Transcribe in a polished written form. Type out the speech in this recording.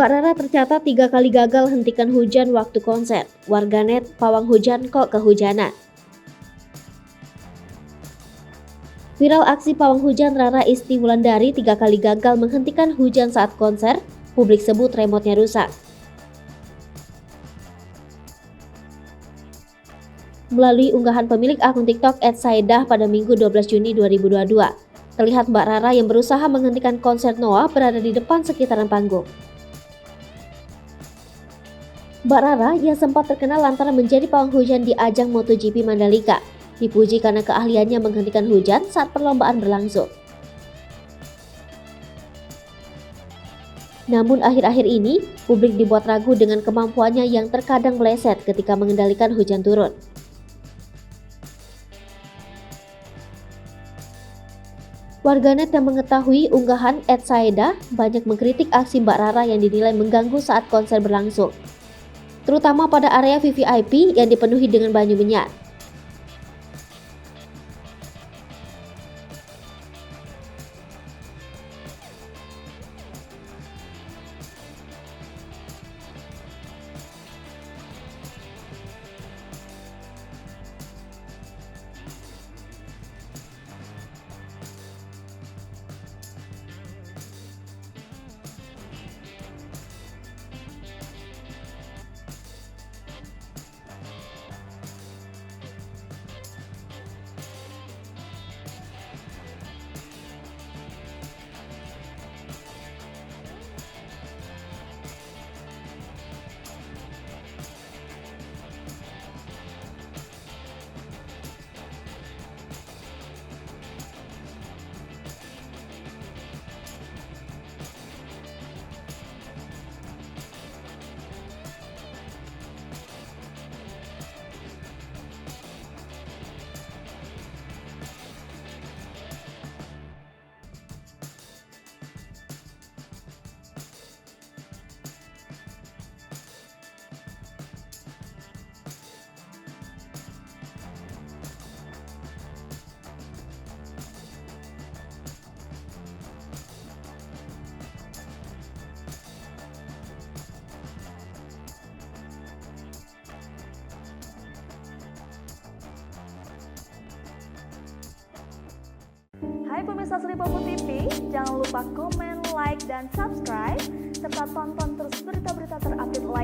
Mbak Rara tercatat 3 kali gagal hentikan hujan waktu konser. Warganet, pawang hujan kok kehujanan. Viral aksi pawang hujan Rara Isti Wulandari 3 kali gagal menghentikan hujan saat konser. Publik sebut remotenya rusak. Melalui unggahan pemilik akun TikTok @saidah pada Minggu 12 Juni 2022, terlihat Mbak Rara yang berusaha menghentikan konser Noah berada di depan sekitaran panggung. Mbak Rara yang sempat terkenal lantaran menjadi pawang hujan di ajang MotoGP Mandalika, dipuji karena keahliannya menghentikan hujan saat perlombaan berlangsung. Namun akhir-akhir ini, publik dibuat ragu dengan kemampuannya yang terkadang meleset ketika mengendalikan hujan turun. Warganet yang mengetahui unggahan @saidah banyak mengkritik aksi Mbak Rara yang dinilai mengganggu saat konser berlangsung, terutama pada area VVIP yang dipenuhi dengan banyu menyan. Hai pemirsa Sri Popo TV, jangan lupa komen, like, dan subscribe, serta tonton terus berita-berita terupdate lainnya.